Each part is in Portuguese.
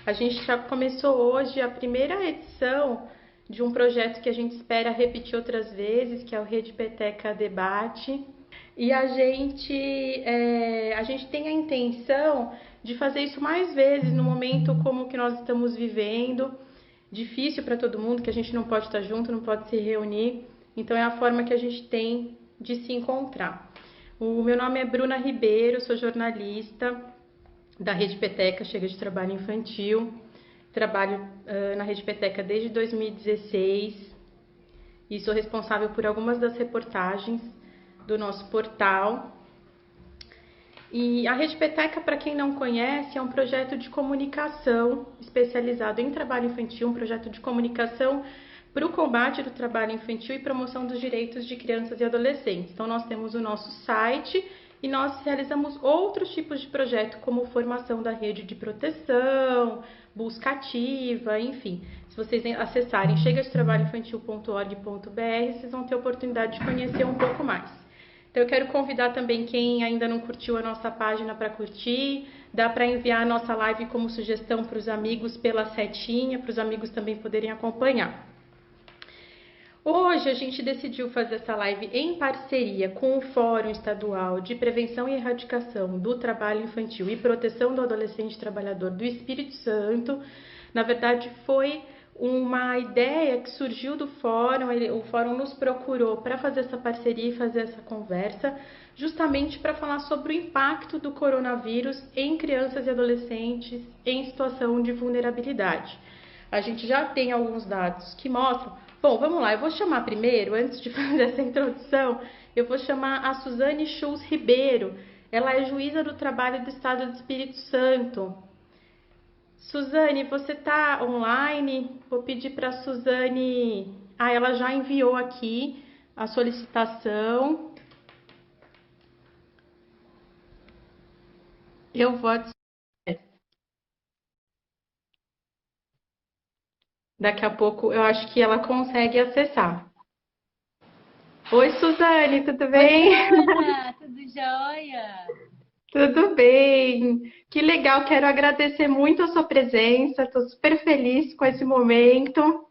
A gente já começou hoje a primeira edição de um projeto que a gente espera repetir outras vezes, que é o Rede Peteca Debate. E a gente tem a intenção de fazer isso mais vezes no momento como que nós estamos vivendo, difícil para todo mundo, que a gente não pode estar junto, não pode se reunir. Então é a forma que a gente tem de se encontrar. O meu nome é Bruna Ribeiro, sou jornalista da Rede Peteca, chega de trabalho infantil. Trabalho na Rede Peteca desde 2016 e sou responsável por algumas das reportagens do nosso portal. E a Rede Peteca, para quem não conhece, é um projeto de comunicação especializado em trabalho infantil, um projeto de comunicação para o combate do trabalho infantil e promoção dos direitos de crianças e adolescentes. Então, nós temos o nosso site e nós realizamos outros tipos de projeto, como formação da rede de proteção, busca ativa, enfim. Se vocês acessarem chegadetrabalhoinfantil.org.br, vocês vão ter a oportunidade de conhecer um pouco mais. Então, eu quero convidar também quem ainda não curtiu a nossa página para curtir. Dá para enviar a nossa live como sugestão para os amigos pela setinha, para os amigos também poderem acompanhar. Hoje a gente decidiu fazer essa live em parceria com o Fórum Estadual de Prevenção e Erradicação do Trabalho Infantil e Proteção do Adolescente Trabalhador do Espírito Santo. Na verdade, foi uma ideia que surgiu do Fórum, o Fórum nos procurou para fazer essa parceria e fazer essa conversa, justamente para falar sobre o impacto do coronavírus em crianças e adolescentes em situação de vulnerabilidade. A gente já tem alguns dados que mostram. Bom, vamos lá, eu vou chamar primeiro, antes de fazer essa introdução, eu vou chamar a Suzane Schultz Ribeiro. Ela é juíza do trabalho do Estado do Espírito Santo. Suzane, você está online? Vou pedir para a Suzane... ela já enviou aqui a solicitação. Eu vou... Daqui a pouco eu acho que ela consegue acessar. Oi, Suzane, tudo bem? Oi, Bruna, tudo jóia? Tudo bem. Que legal, quero agradecer muito a sua presença. Estou super feliz com esse momento.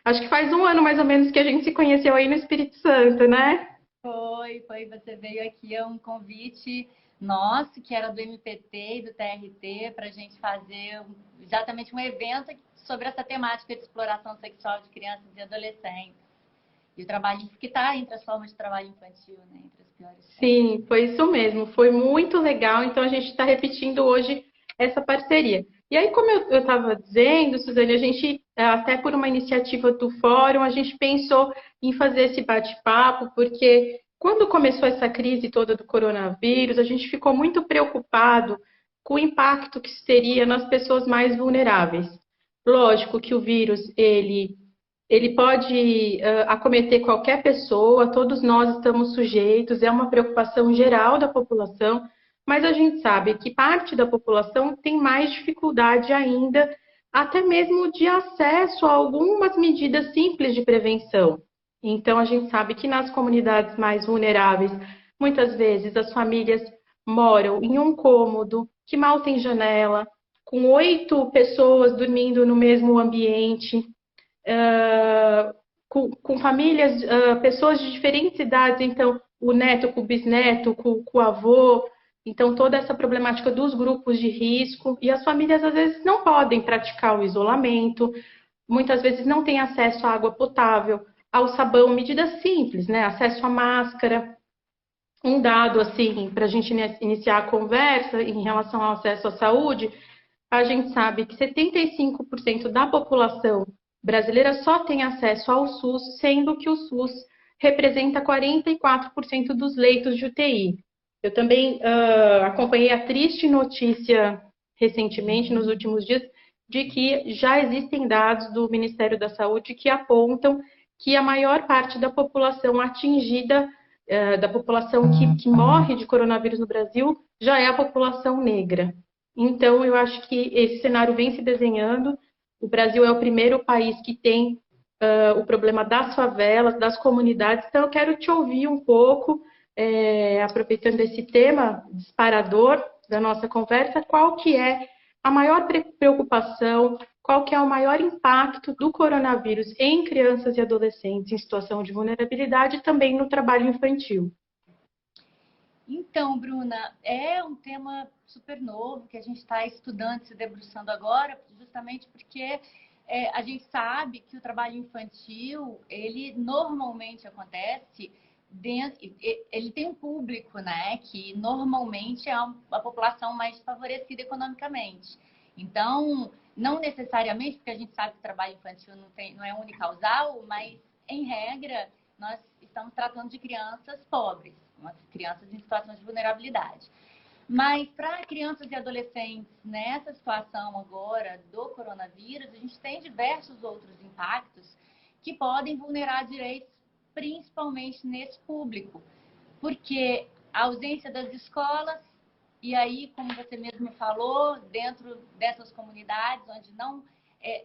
Acho que faz um ano mais ou menos que a gente se conheceu aí no Espírito Santo, né? Você veio aqui, é um convite nosso, que era do MPT e do TRT, para a gente fazer exatamente um evento sobre essa temática de exploração sexual de crianças e adolescentes. E o trabalho que está entre as formas de trabalho infantil, né? Entre as piores formas. Sim, foi isso mesmo. Foi muito legal. Então a gente está repetindo hoje essa parceria. E aí, como eu estava dizendo, Suzane, a gente, até por uma iniciativa do Fórum, a gente pensou em fazer esse bate-papo, porque quando começou essa crise toda do coronavírus, a gente ficou muito preocupado com o impacto que isso teria nas pessoas mais vulneráveis. Lógico que o vírus, ele pode acometer qualquer pessoa, todos nós estamos sujeitos, é uma preocupação geral da população, mas a gente sabe que parte da população tem mais dificuldade ainda, até mesmo de acesso a algumas medidas simples de prevenção. Então, a gente sabe que nas comunidades mais vulneráveis, muitas vezes as famílias moram em um cômodo que mal tem janela, com 8 pessoas dormindo no mesmo ambiente, com famílias, pessoas de diferentes idades, então o neto com o bisneto, com o avô, então toda essa problemática dos grupos de risco, e as famílias às vezes não podem praticar o isolamento, muitas vezes não têm acesso à água potável, ao sabão, medidas simples, né? Acesso à máscara. Um dado assim, para a gente iniciar a conversa em relação ao acesso à saúde, a gente sabe que 75% da população brasileira só tem acesso ao SUS, sendo que o SUS representa 44% dos leitos de UTI. Eu também acompanhei a triste notícia recentemente, nos últimos dias, de que já existem dados do Ministério da Saúde que apontam que a maior parte da população atingida, da população que morre de coronavírus no Brasil, já é a população negra. Então, eu acho que esse cenário vem se desenhando. O Brasil é o primeiro país que tem o problema das favelas, das comunidades. Então, eu quero te ouvir um pouco, aproveitando esse tema disparador da nossa conversa, qual que é a maior preocupação, qual que é o maior impacto do coronavírus em crianças e adolescentes em situação de vulnerabilidade e também no trabalho infantil? Então, Bruna, é um tema super novo que a gente está estudando, se debruçando agora, justamente porque a gente sabe que o trabalho infantil, ele normalmente acontece dentro, ele tem um público, né, que normalmente é a população mais desfavorecida economicamente. Então, não necessariamente, porque a gente sabe que o trabalho infantil não é unicausal, mas, em regra, nós estamos tratando de crianças pobres, crianças em situação de vulnerabilidade. Mas para crianças e adolescentes nessa situação agora do coronavírus, a gente tem diversos outros impactos que podem vulnerar direitos, principalmente nesse público. Porque a ausência das escolas, e aí, como você mesmo falou, dentro dessas comunidades onde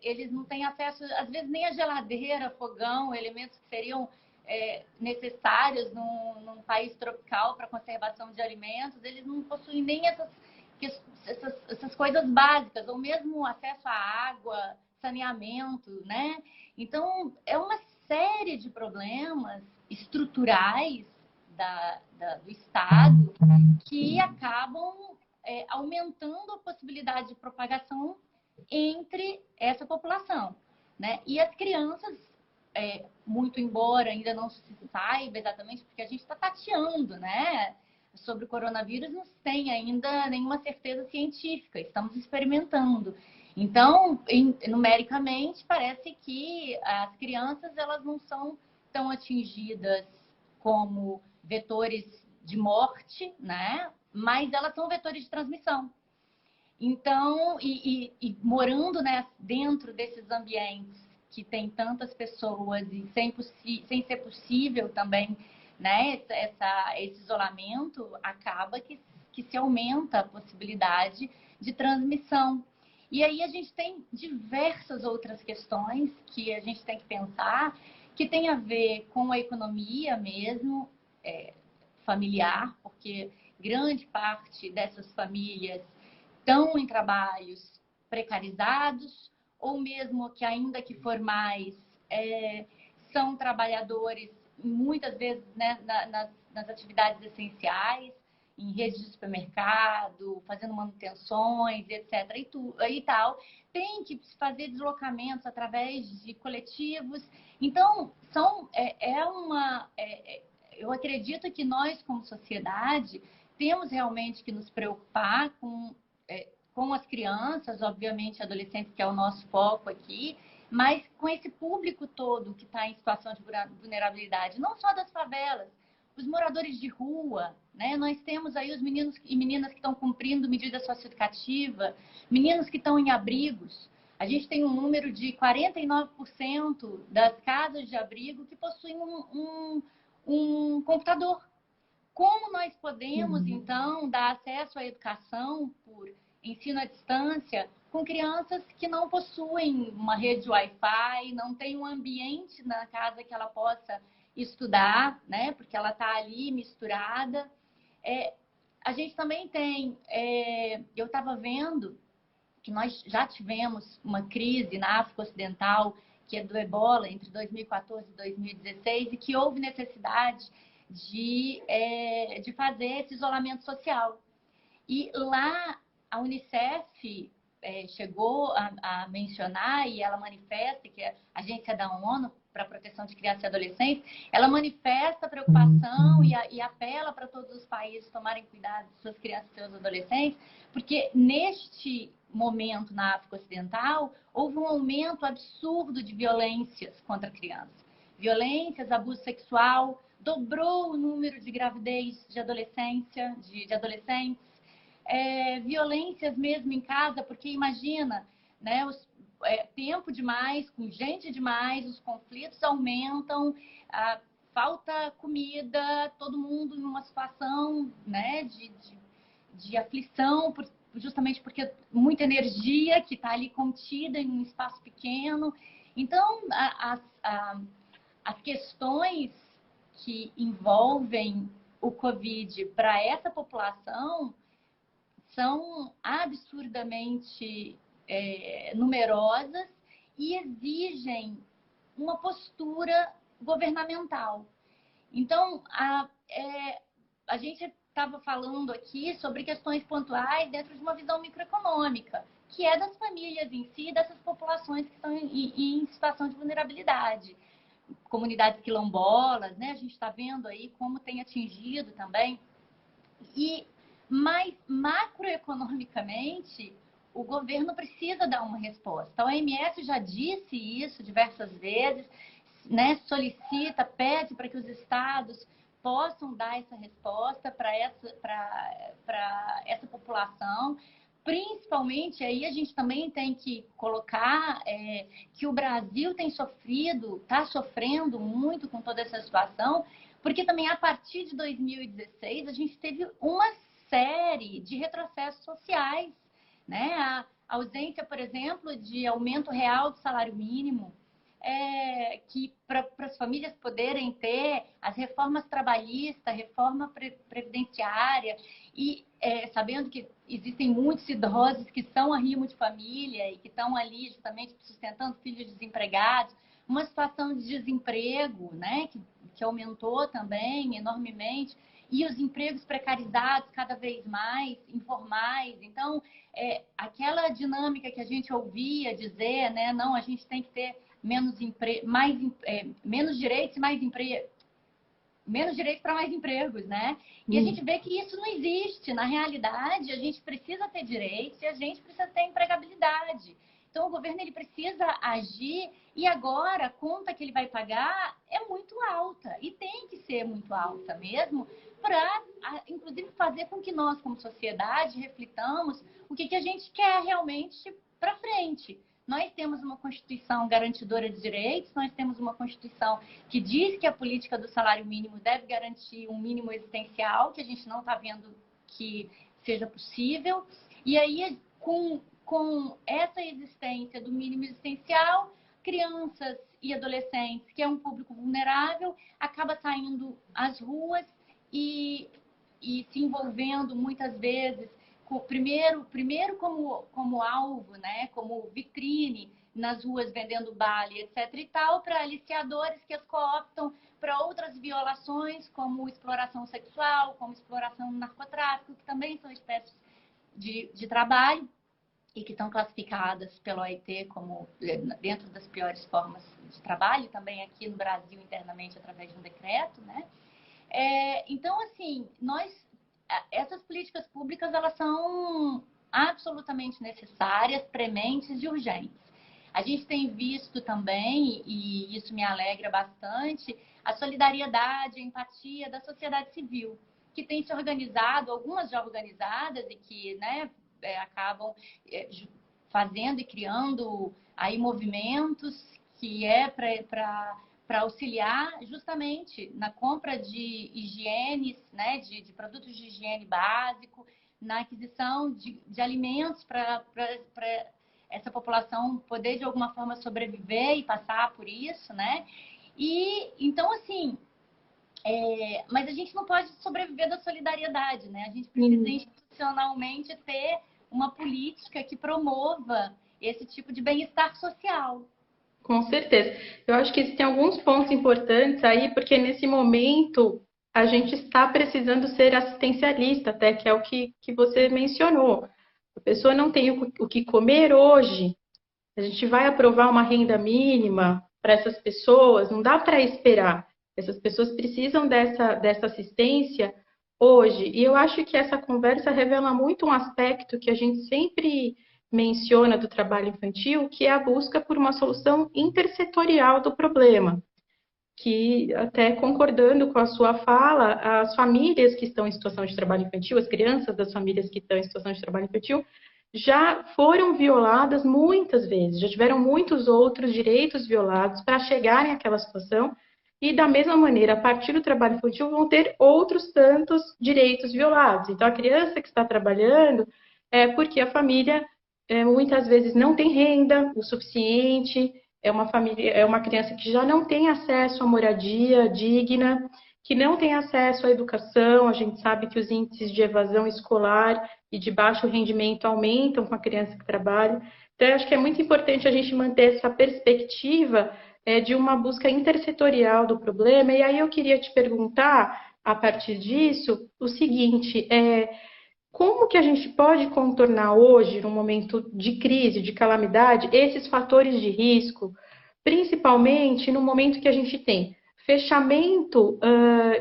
eles não têm acesso, às vezes, nem a geladeira, fogão, elementos que seriam necessários num país tropical para conservação de alimentos, eles não possuem nem essas coisas básicas, ou mesmo acesso à água, saneamento, né? Então, é uma série de problemas estruturais do Estado que acabam aumentando a possibilidade de propagação entre essa população, né? E as crianças, muito embora ainda não se saiba exatamente, porque a gente está tateando, né? Sobre o coronavírus, não se tem ainda nenhuma certeza científica, estamos experimentando. Então, numericamente, parece que as crianças elas não são tão atingidas como vetores de morte, né? Mas elas são vetores de transmissão. Então, morando, né, dentro desses ambientes que tem tantas pessoas e sem ser possível também, né, esse isolamento, acaba que se aumenta a possibilidade de transmissão. E aí a gente tem diversas outras questões que a gente tem que pensar, que tem a ver com a economia mesmo, familiar, porque grande parte dessas famílias estão em trabalhos precarizados, ou mesmo que ainda que formais, são trabalhadores, muitas vezes, né, nas atividades essenciais, em redes de supermercado, fazendo manutenções, etc. E tal, tem que fazer deslocamentos através de coletivos. Então, eu acredito que nós, como sociedade, temos realmente que nos preocupar com as crianças, obviamente adolescentes, que é o nosso foco aqui, mas com esse público todo que está em situação de vulnerabilidade, não só das favelas, os moradores de rua, né? Nós temos aí os meninos e meninas que estão cumprindo medida socioeducativa, meninos que estão em abrigos. A gente tem um número de 49% das casas de abrigo que possuem um computador. Como nós podemos, então, dar acesso à educação por ensino à distância com crianças que não possuem uma rede Wi-Fi, não tem um ambiente na casa que ela possa estudar, né? Porque ela está ali misturada. A gente também tem, eu estava vendo que nós já tivemos uma crise na África Ocidental, que é do Ebola, entre 2014 e 2016, e que houve necessidade de fazer esse isolamento social. E lá a Unicef chegou a mencionar, e ela manifesta, que é a Agência da ONU para a Proteção de Crianças e Adolescentes, ela manifesta a preocupação e apela para todos os países tomarem cuidado de suas crianças e seus adolescentes, porque neste momento na África Ocidental houve um aumento absurdo de violências contra crianças. Violências, abuso sexual, dobrou o número de gravidez de adolescência, de adolescentes, violências mesmo em casa, porque imagina, né, tempo demais, com gente demais, os conflitos aumentam, falta comida, todo mundo numa situação, né, de aflição, justamente porque muita energia que está ali contida em um espaço pequeno. Então, as questões que envolvem o Covid para essa população são absurdamente numerosas e exigem uma postura governamental. Então, a gente estava falando aqui sobre questões pontuais dentro de uma visão microeconômica, que é das famílias em si, dessas populações que estão em situação de vulnerabilidade. Comunidades quilombolas, né? A gente está vendo aí como tem atingido também. Mas macroeconomicamente, o governo precisa dar uma resposta. A OMS já disse isso diversas vezes, né? Solicita, pede para que os estados possam dar essa resposta para essa população. Principalmente, aí a gente também tem que colocar que o Brasil está sofrendo muito com toda essa situação, porque também a partir de 2016 a gente teve uma série de retrocessos sociais, né? A ausência, por exemplo, de aumento real do salário mínimo, que para as famílias poderem ter as reformas trabalhistas, reforma previdenciária, e sabendo que existem muitos idosos que são arrimo de família e que estão ali justamente sustentando filhos desempregados, uma situação de desemprego, né, que aumentou também enormemente, e os empregos precarizados cada vez mais, informais. Então, aquela dinâmica que a gente ouvia dizer, né, não, a gente tem que ter menos direitos e mais emprego, menos direitos para mais empregos, né? E a gente vê que isso não existe. Na realidade, a gente precisa ter direitos e a gente precisa ter empregabilidade. Então, o governo ele precisa agir, e agora a conta que ele vai pagar é muito alta, e tem que ser muito alta mesmo, para, inclusive, fazer com que nós, como sociedade, reflitamos o que a gente quer realmente para frente. Nós temos uma Constituição garantidora de direitos, nós temos uma Constituição que diz que a política do salário mínimo deve garantir um mínimo existencial, que a gente não está vendo que seja possível. E aí, com essa existência do mínimo existencial, crianças e adolescentes, que é um público vulnerável, acaba saindo às ruas e se envolvendo muitas vezes primeiro como alvo, né, como vitrine nas ruas vendendo bala, etc. e tal, para aliciadores que as cooptam para outras violações, como exploração sexual, como exploração no narcotráfico, que também são espécies de trabalho e que estão classificadas pela OIT como dentro das piores formas de trabalho, também aqui no Brasil internamente através de um decreto, né? Então, assim, essas políticas públicas, elas são absolutamente necessárias, prementes e urgentes. A gente tem visto também, e isso me alegra bastante, a solidariedade, a empatia da sociedade civil, que tem se organizado, algumas já organizadas e que, né, acabam fazendo e criando aí movimentos que para auxiliar justamente na compra de higienes, né, de produtos de higiene básico, na aquisição de alimentos para essa população poder de alguma forma sobreviver e passar por isso, né? E então, assim, mas a gente não pode sobreviver da solidariedade, né? A gente precisa institucionalmente ter uma política que promova esse tipo de bem-estar social. Com certeza. Eu acho que existem alguns pontos importantes aí, porque nesse momento a gente está precisando ser assistencialista, até que é o que você mencionou. A pessoa não tem o que comer hoje, a gente vai aprovar uma renda mínima para essas pessoas, não dá para esperar. Essas pessoas precisam dessa assistência hoje. E eu acho que essa conversa revela muito um aspecto que a gente sempre menciona do trabalho infantil, que é a busca por uma solução intersetorial do problema. Que, até concordando com a sua fala, as famílias que estão em situação de trabalho infantil, as crianças das famílias que estão em situação de trabalho infantil, já foram violadas muitas vezes, já tiveram muitos outros direitos violados para chegarem àquela situação, e da mesma maneira, a partir do trabalho infantil, vão ter outros tantos direitos violados. Então, a criança que está trabalhando é porque a família muitas vezes não tem renda o suficiente, é uma criança que já não tem acesso à moradia digna, que não têm acesso à educação. A gente sabe que os índices de evasão escolar e de baixo rendimento aumentam com a criança que trabalha. Então, eu acho que é muito importante a gente manter essa perspectiva de uma busca intersetorial do problema. E aí eu queria te perguntar, a partir disso, o seguinte: como que a gente pode contornar hoje, num momento de crise, de calamidade, esses fatores de risco, principalmente no momento que a gente tem fechamento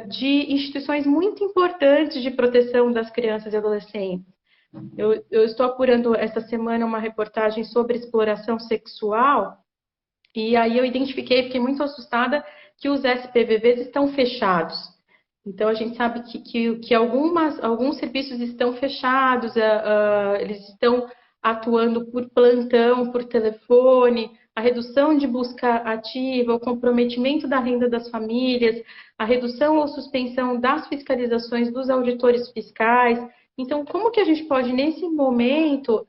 de instituições muito importantes de proteção das crianças e adolescentes. Eu estou apurando essa semana uma reportagem sobre exploração sexual e aí eu identifiquei, fiquei muito assustada que os SPVVs estão fechados. Então, a gente sabe que alguns serviços estão fechados, eles estão atuando por plantão, por telefone, a redução de busca ativa, o comprometimento da renda das famílias, a redução ou suspensão das fiscalizações dos auditores fiscais. Então, como que a gente pode, nesse momento,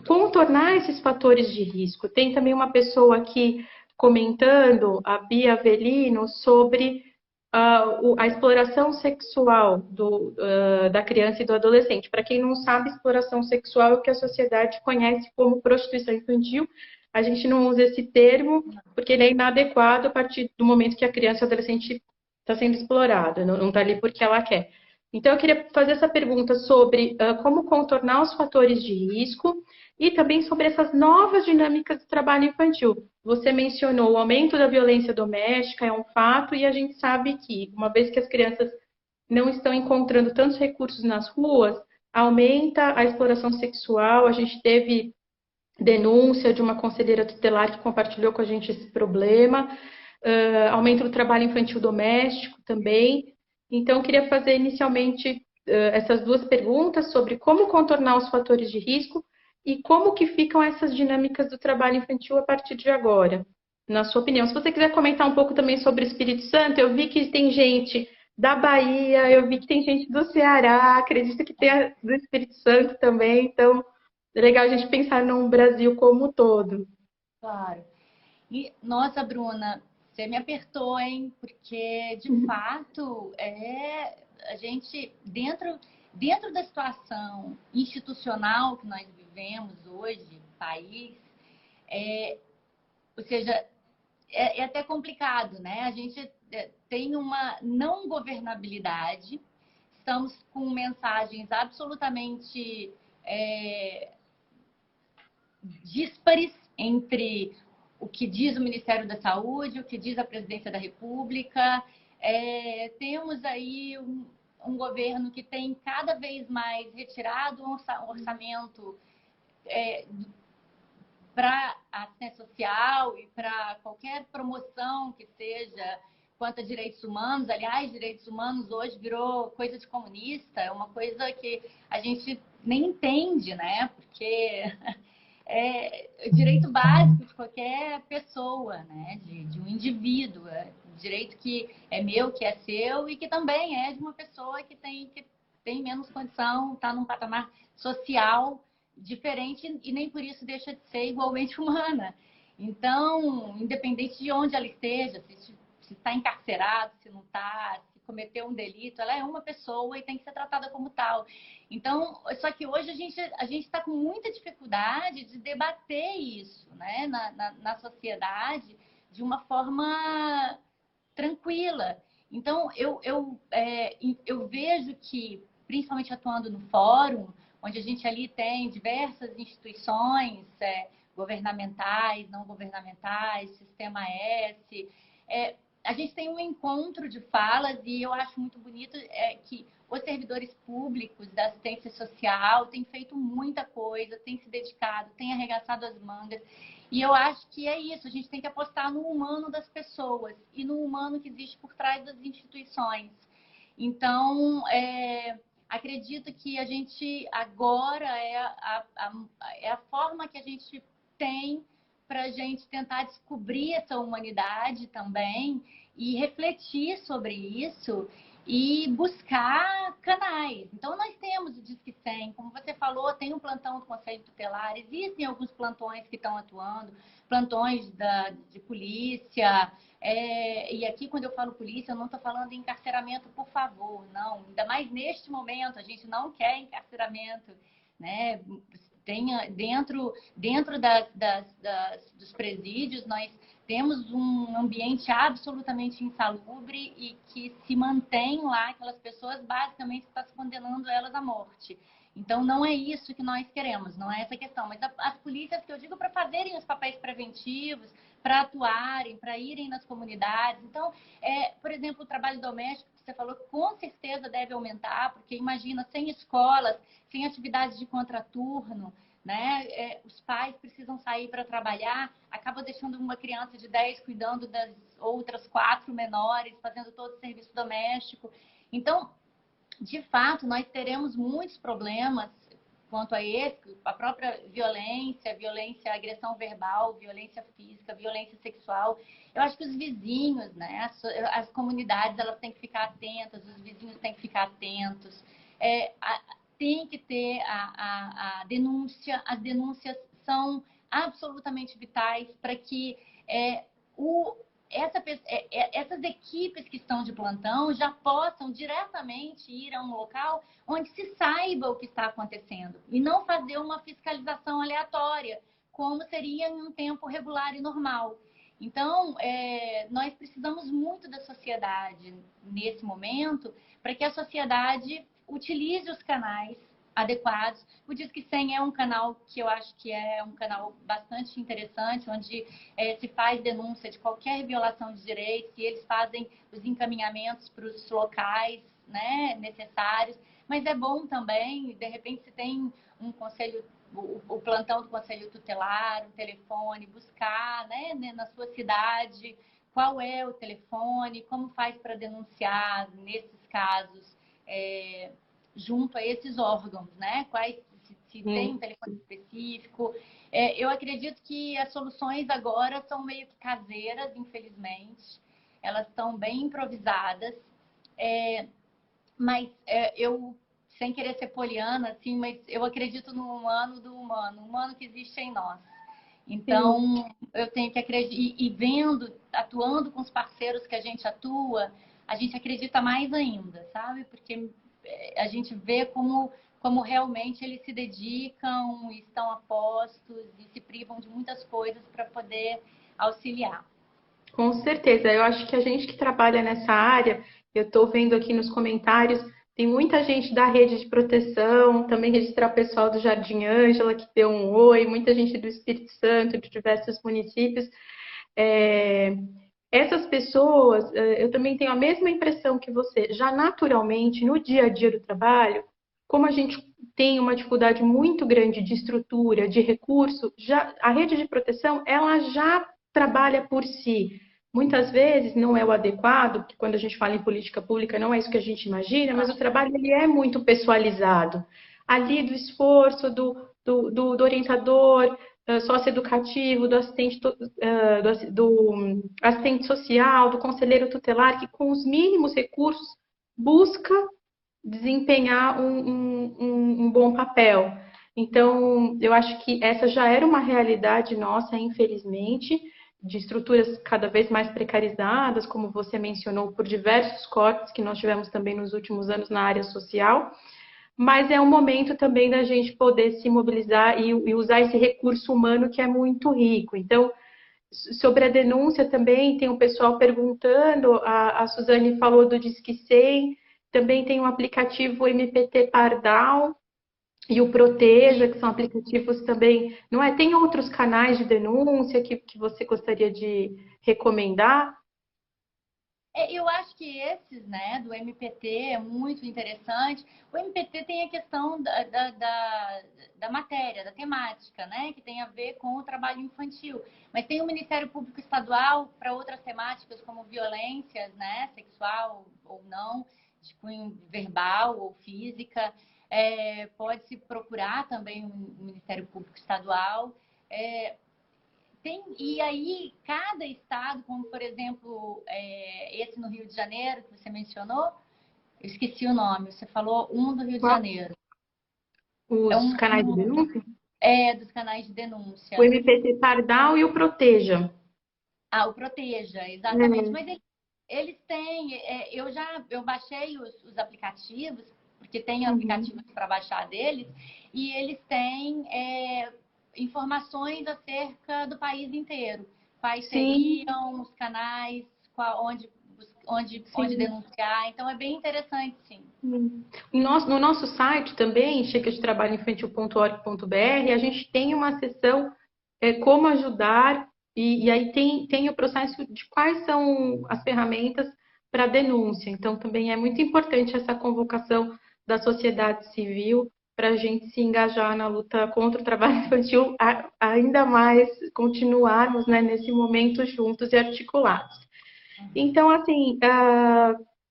contornar esses fatores de risco? Tem também uma pessoa aqui comentando, a Bia Avelino, sobre a exploração sexual da criança e do adolescente. Para quem não sabe, exploração sexual é o que a sociedade conhece como prostituição infantil. A gente não usa esse termo porque ele é inadequado a partir do momento que a criança e o adolescente está sendo explorada, não está ali porque ela quer. Então, eu queria fazer essa pergunta sobre como contornar os fatores de risco e também sobre essas novas dinâmicas do trabalho infantil. Você mencionou o aumento da violência doméstica, é um fato, e a gente sabe que, uma vez que as crianças não estão encontrando tantos recursos nas ruas, aumenta a exploração sexual. A gente teve denúncia de uma conselheira tutelar que compartilhou com a gente esse problema, aumento do trabalho infantil doméstico também. Então, eu queria fazer inicialmente essas duas perguntas sobre como contornar os fatores de risco e como que ficam essas dinâmicas do trabalho infantil a partir de agora, na sua opinião. Se você quiser comentar um pouco também sobre o Espírito Santo, eu vi que tem gente da Bahia, eu vi que tem gente do Ceará, acredito que tem do Espírito Santo também, então é legal a gente pensar num Brasil como um todo. Claro. E, nossa, Bruna, você me apertou, hein? Porque, de fato, a gente, dentro da situação institucional que nós vivemos hoje, país, ou seja, é até complicado, né? A gente tem uma não governabilidade, estamos com mensagens absolutamente díspares entre o que diz o Ministério da Saúde, o que diz a Presidência da República. Temos aí um governo que tem cada vez mais retirado um orçamento para a assistência social e para qualquer promoção que seja quanto a direitos humanos. Aliás, direitos humanos hoje virou coisa de comunista, é uma coisa que a gente nem entende, né? Porque é direito básico de qualquer pessoa, né? De um indivíduo, direito que é meu, que é seu e que também é de uma pessoa que tem menos condição, está num patamar social diferente e nem por isso deixa de ser igualmente humana. Então, independente de onde ela esteja, se está encarcerado, se não está, se cometeu um delito, ela é uma pessoa e tem que ser tratada como tal. Então, só que hoje a gente está com muita dificuldade de debater isso, né, na sociedade de uma forma tranquila. Então, eu vejo que, principalmente atuando no fórum, onde a gente ali tem diversas instituições governamentais, não governamentais, Sistema S, a gente tem um encontro de falas e eu acho muito bonito que os servidores públicos da assistência social têm feito muita coisa, têm se dedicado, têm arregaçado as mangas. E eu acho que é isso, a gente tem que apostar no humano das pessoas e no humano que existe por trás das instituições. Então, acredito que a gente agora é a forma que a gente tem para a gente tentar descobrir essa humanidade também e refletir sobre isso e buscar canais. Então, nós temos o Disque 100, como você falou, tem um plantão do Conselho Tutelar, existem alguns plantões que estão atuando, plantões de polícia, E aqui, quando eu falo polícia, eu não estou falando em encarceramento, por favor, não. Ainda mais neste momento, a gente não quer encarceramento, né? Dentro dos presídios, nós temos um ambiente absolutamente insalubre e que se mantém lá aquelas pessoas, basicamente está se condenando elas à morte. Então, não é isso que nós queremos, não é essa questão. Mas as polícias, que eu digo, para fazerem os papéis preventivos, para atuarem, para irem nas comunidades. Então, por exemplo, o trabalho doméstico, que você falou, com certeza deve aumentar, porque imagina, sem escolas, sem atividades de contraturno, né? Os pais precisam sair para trabalhar, acaba deixando uma criança de 10 cuidando das outras 4 menores, fazendo todo o serviço doméstico. Então, de fato, nós teremos muitos problemas quanto a esse, a própria violência, agressão verbal, violência física, violência sexual. Eu acho que os vizinhos, né, as comunidades, elas têm que ficar atentas, os vizinhos têm que ficar atentos. Tem que ter a denúncia. As denúncias são absolutamente vitais para que essas equipes que estão de plantão já possam diretamente ir a um local onde se saiba o que está acontecendo e não fazer uma fiscalização aleatória, como seria em um tempo regular e normal. Então, nós precisamos muito da sociedade nesse momento para que a sociedade utilize os canais adequados. O Disque 100 é um canal que eu acho que é um canal bastante interessante, onde se faz denúncia de qualquer violação de direitos e eles fazem os encaminhamentos para os locais, né, necessários. Mas é bom também, de repente, se tem um conselho, o plantão do conselho tutelar, um telefone, buscar, né, na sua cidade qual é o telefone, como faz para denunciar nesses casos, junto a esses órgãos, né? Se tem um telefone específico. Eu acredito que as soluções agora são meio que caseiras, infelizmente. Elas estão bem improvisadas. Mas eu, sem querer ser poliana, assim, mas eu acredito no humano do humano, o humano que existe em nós. Então, eu tenho que acreditar, e vendo, atuando com os parceiros que a gente atua, a gente acredita mais ainda, sabe? Porque a gente vê como realmente eles se dedicam, estão a postos e se privam de muitas coisas para poder auxiliar. Com certeza, eu acho que a gente que trabalha nessa área, eu estou vendo aqui nos comentários, tem muita gente da rede de proteção, também registrar o pessoal do Jardim Ângela, que deu um oi, muita gente do Espírito Santo, de diversos municípios. Essas pessoas, eu também tenho a mesma impressão que você, já naturalmente, no dia a dia do trabalho, como a gente tem uma dificuldade muito grande de estrutura, de recurso, a rede de proteção, ela já trabalha por si. Muitas vezes não é o adequado, porque quando a gente fala em política pública não é isso que a gente imagina, mas o trabalho ele é muito pessoalizado. Ali do esforço do orientador socioeducativo, do assistente social, do conselheiro tutelar, que com os mínimos recursos busca desempenhar um bom papel. Então, eu acho que essa já era uma realidade nossa, infelizmente, de estruturas cada vez mais precarizadas, como você mencionou, por diversos cortes que nós tivemos também nos últimos anos na área social, mas é um momento também da gente poder se mobilizar e usar esse recurso humano que é muito rico. Então, sobre a denúncia também, tem o pessoal perguntando, a Suzane falou do Disque 100, também tem o aplicativo MPT Pardal, e o Proteja, que são aplicativos também, não é? Tem outros canais de denúncia que você gostaria de recomendar? Eu acho que esses, né, do MPT é muito interessante. O MPT tem a questão da matéria, da temática, né, que tem a ver com o trabalho infantil. Mas tem o Ministério Público Estadual para outras temáticas, como violências, né, sexual ou não, de cunho verbal ou física. Pode-se procurar também o Ministério Público Estadual. E aí, cada estado, como por exemplo, esse no Rio de Janeiro, que você mencionou, eu esqueci o nome, você falou um do Rio de Janeiro. Os canais de denúncia? Dos canais de denúncia. O MPT Pardal e o Proteja. Ah, o Proteja, exatamente. Mas eles têm, eu baixei os aplicativos, porque tem aplicativos para baixar deles, e eles têm informações acerca do país inteiro. Quais seriam os canais, onde denunciar. Então, é bem interessante, sim. No nosso site também, chegadetrabalhoinfantil.org.br, a gente tem uma seção como ajudar, e aí tem o processo de quais são as ferramentas para denúncia. Então, também é muito importante essa convocação da sociedade civil para a gente se engajar na luta contra o trabalho infantil, ainda mais continuarmos, né, nesse momento juntos e articulados. Então, assim,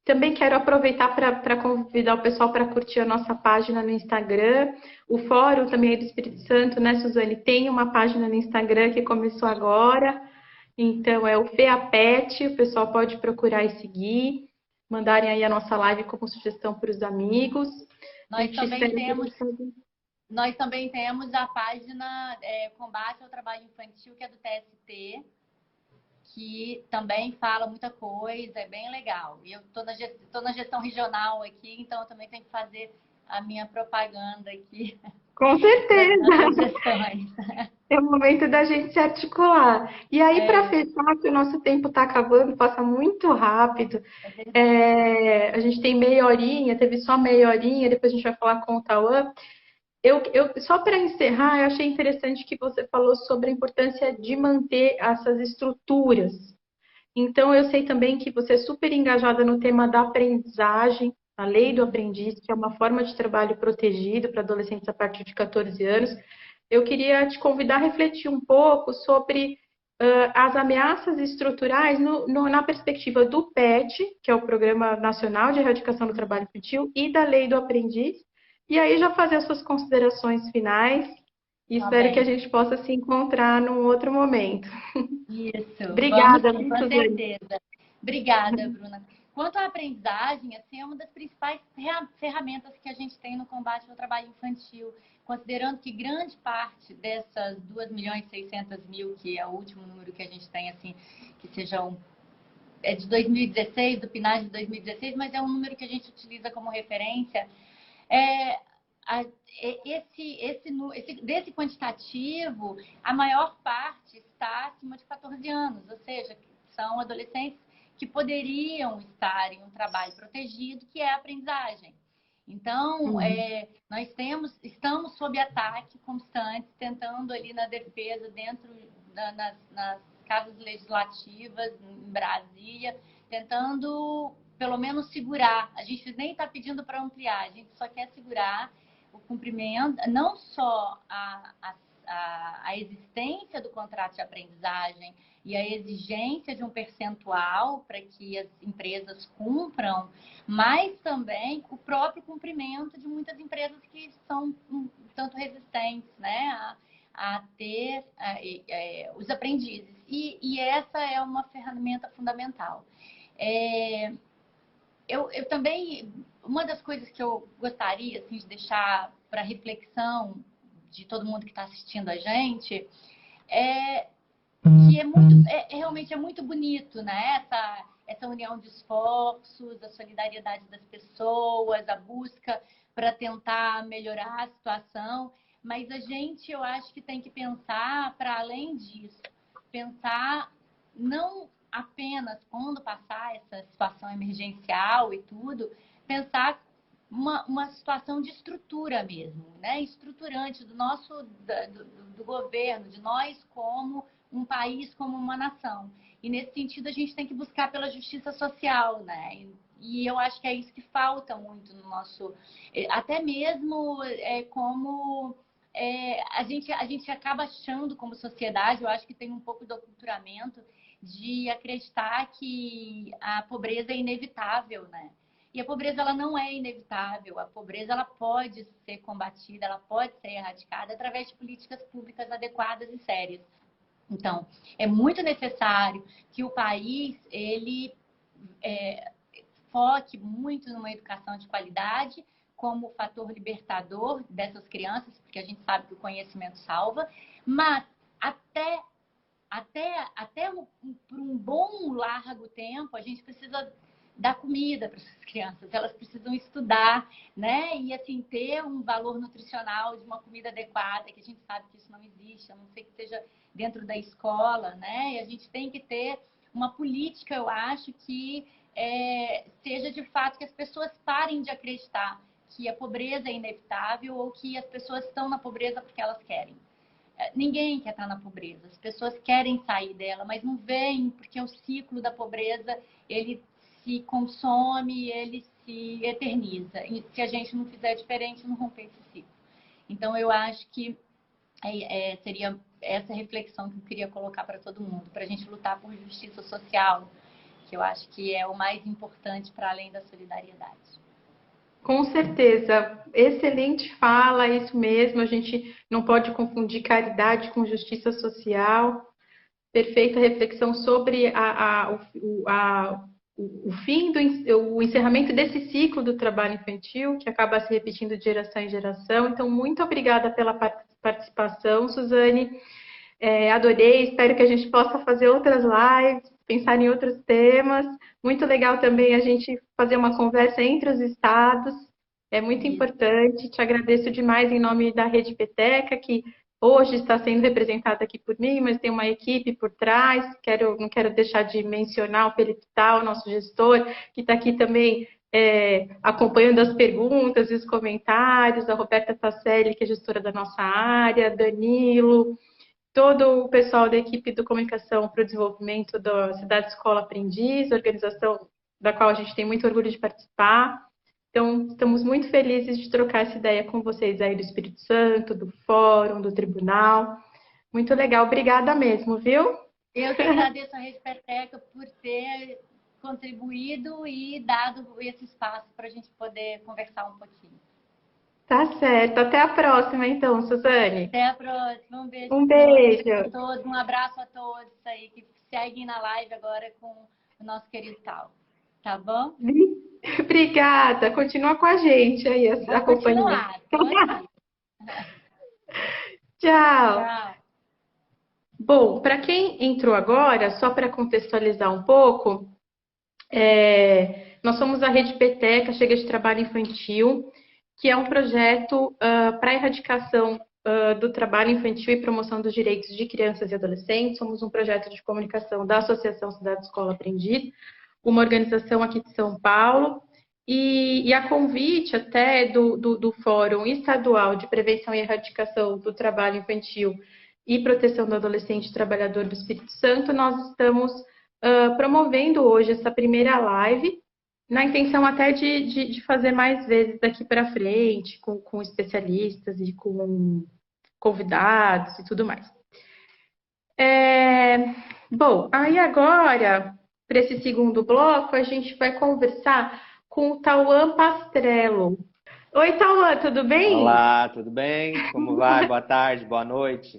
também quero aproveitar para convidar o pessoal para curtir a nossa página no Instagram. O Fórum também é do Espírito Santo, né, Suzane? Tem uma página no Instagram que começou agora. Então, é o FEAPET, o pessoal pode procurar e seguir. Mandarem aí a nossa live como sugestão para os amigos. Nós também temos a página Combate ao Trabalho Infantil, que é do TST, que também fala muita coisa, é bem legal. E eu estou na gestão regional aqui, então eu também tenho que fazer a minha propaganda aqui. Com certeza! É o momento da gente se articular. E aí, para fechar, que o nosso tempo está acabando, passa muito rápido. A gente tem meia horinha, teve só meia horinha, depois a gente vai falar com o Tauan. Só para encerrar, eu achei interessante que você falou sobre a importância de manter essas estruturas. Então, eu sei também que você é super engajada no tema da aprendizagem, a lei do aprendiz, que é uma forma de trabalho protegido para adolescentes a partir de 14 anos. Eu queria te convidar a refletir um pouco sobre as ameaças estruturais na perspectiva do PET, que é o Programa Nacional de Erradicação do Trabalho Infantil, e da lei do aprendiz. E aí já fazer as suas considerações finais e espero que a gente possa se encontrar num outro momento. Isso. Obrigada, Vamos, com certeza. Obrigada, Bruna. Quanto à aprendizagem, assim, é uma das principais ferramentas que a gente tem no combate ao trabalho infantil, considerando que grande parte dessas 2.600.000, que é o último número que a gente tem, assim, que sejam é de 2016, do PNAD de 2016, mas é um número que a gente utiliza como referência. Desse quantitativo, a maior parte está acima de 14 anos, ou seja, são adolescentes que poderiam estar em um trabalho protegido, que é a aprendizagem. Então, estamos sob ataque constante, tentando ali na defesa, nas casas legislativas, em Brasília, tentando pelo menos segurar. A gente nem está pedindo para ampliar, a gente só quer segurar o cumprimento, não só a existência do contrato de aprendizagem e a exigência de um percentual para que as empresas cumpram, mas também o próprio cumprimento de muitas empresas que são um tanto resistentes, né, a ter os aprendizes. E essa é uma ferramenta fundamental. Eu também, uma das coisas que eu gostaria assim, de deixar para reflexão de todo mundo que está assistindo a gente que realmente é muito bonito, né? Essa união de esforços, a solidariedade das pessoas, a busca para tentar melhorar a situação, mas eu acho que tem que pensar para além disso, pensar não apenas quando passar essa situação emergencial e tudo, pensar uma situação de estrutura mesmo, né? Estruturante do governo, de nós como um país, como uma nação. E nesse sentido a gente tem que buscar pela justiça social, né? E eu acho que é isso que falta muito no nosso, até mesmo como a gente acaba achando como sociedade, eu acho que tem um pouco do aculturamento de acreditar que a pobreza é inevitável, né? E a pobreza ela não é inevitável, a pobreza ela pode ser combatida, ela pode ser erradicada através de políticas públicas adequadas e sérias. Então, é muito necessário que o país ele foque muito numa educação de qualidade como fator libertador dessas crianças, porque a gente sabe que o conhecimento salva, mas até por um bom largo tempo, a gente precisa dar comida para essas crianças, elas precisam estudar, né? E assim, ter um valor nutricional de uma comida adequada, que a gente sabe que isso não existe, a não ser que seja dentro da escola, né? E a gente tem que ter uma política, eu acho, que seja de fato que as pessoas parem de acreditar que a pobreza é inevitável ou que as pessoas estão na pobreza porque elas querem. Ninguém quer estar na pobreza, as pessoas querem sair dela, mas não vêm porque o ciclo da pobreza, ele se consome, ele se eterniza. E se a gente não fizer diferente, não romper esse ciclo. Então, eu acho que seria essa reflexão que eu queria colocar para todo mundo, para a gente lutar por justiça social, que eu acho que é o mais importante para além da solidariedade. Com certeza, excelente fala, isso mesmo, a gente não pode confundir caridade com justiça social. Perfeita reflexão sobre o fim o encerramento desse ciclo do trabalho infantil, que acaba se repetindo de geração em geração. Então, muito obrigada pela participação, Suzane. Adorei, espero que a gente possa fazer outras lives, pensar em outros temas. Muito legal também a gente fazer uma conversa entre os estados, é muito importante. Te agradeço demais em nome da Rede Peteca, que hoje está sendo representada aqui por mim, mas tem uma equipe por trás. Não quero deixar de mencionar o Felipe Tal, nosso gestor, que está aqui também acompanhando as perguntas e os comentários, a Roberta Tasselli, que é gestora da nossa área, Danilo, todo o pessoal da equipe do Comunicação para o Desenvolvimento da Cidade Escola Aprendiz, organização da qual a gente tem muito orgulho de participar. Então, estamos muito felizes de trocar essa ideia com vocês aí do Espírito Santo, do Fórum, do Tribunal. Muito legal, obrigada mesmo, viu? Eu que agradeço a Rede Peteca por ter contribuído e dado esse espaço para a gente poder conversar um pouquinho. Tá certo. Até a próxima, então, Suzane. Até a próxima. Um beijo. Um beijo. A todos. Um abraço a todos aí que seguem na live agora com o nosso querido Tal. Tá bom? Obrigada. Continua com a gente aí, acompanhando. Tchau. Tchau. Bom, para quem entrou agora, só para contextualizar um pouco, nós somos a Rede Peteca, Chega de Trabalho Infantil, que é um projeto para a erradicação do trabalho infantil e promoção dos direitos de crianças e adolescentes. Somos um projeto de comunicação da Associação Cidade Escola Aprendiz, uma organização aqui de São Paulo, e a convite até do Fórum Estadual de Prevenção e Erradicação do Trabalho Infantil e Proteção do Adolescente Trabalhador do Espírito Santo, nós estamos promovendo hoje essa primeira live, na intenção até de fazer mais vezes daqui para frente, com especialistas e com convidados e tudo mais. Bom, aí agora, para esse segundo bloco, a gente vai conversar com o Tauan Pastrello. Oi, Tauan, tudo bem? Olá, tudo bem? Como vai? Boa tarde, boa noite.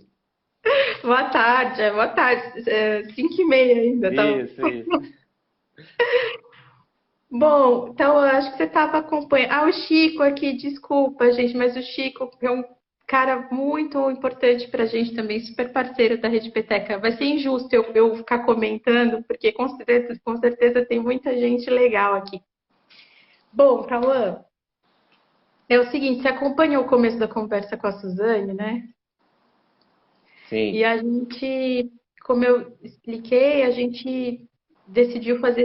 Boa tarde, 5h30 ainda. Isso. Bom, então eu acho que você estava acompanhando. O Chico aqui, desculpa, gente, mas o Chico é um cara muito importante para a gente também, super parceiro da Rede Peteca. Vai ser injusto eu ficar comentando, porque com certeza tem muita gente legal aqui. Bom, Tauan, é o seguinte, você acompanhou o começo da conversa com a Suzane, né? Sim. E a gente, como eu expliquei, a gente decidiu fazer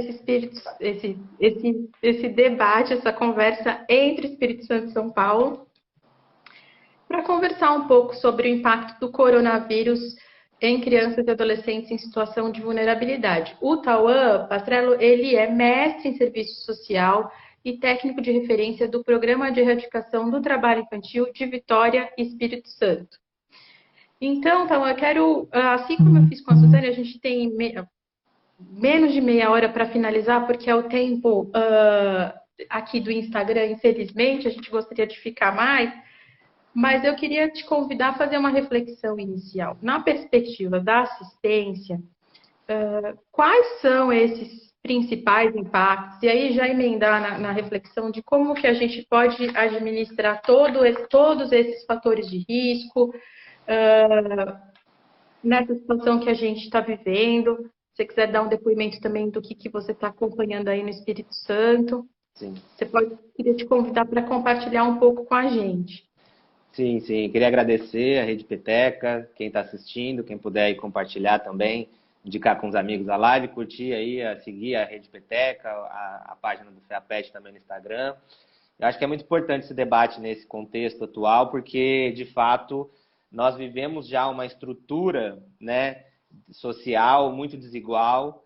esse debate, essa conversa entre Espírito Santo e São Paulo, para conversar um pouco sobre o impacto do coronavírus em crianças e adolescentes em situação de vulnerabilidade. O Tauan Pastrello, ele é mestre em serviço social e técnico de referência do Programa de Erradicação do Trabalho Infantil de Vitória e Espírito Santo. Então, eu quero, assim como eu fiz com a Suzane, a gente tem menos de meia hora para finalizar, porque é o tempo aqui do Instagram, infelizmente, a gente gostaria de ficar mais, mas eu queria te convidar a fazer uma reflexão inicial. Na perspectiva da assistência, quais são esses principais impactos? E aí já emendar na reflexão de como que a gente pode administrar todos esses fatores de risco, nessa situação que a gente está vivendo. Se você quiser dar um depoimento também do que você está acompanhando aí no Espírito Santo, Sim. queria te convidar para compartilhar um pouco com a gente. Sim, sim. Queria agradecer a Rede Peteca, quem está assistindo, quem puder aí compartilhar também, indicar com os amigos a live, curtir aí, seguir a Rede Peteca, a página do FEAPET também no Instagram. Eu acho que é muito importante esse debate nesse contexto atual, porque, de fato, nós vivemos já uma estrutura, né, social muito desigual,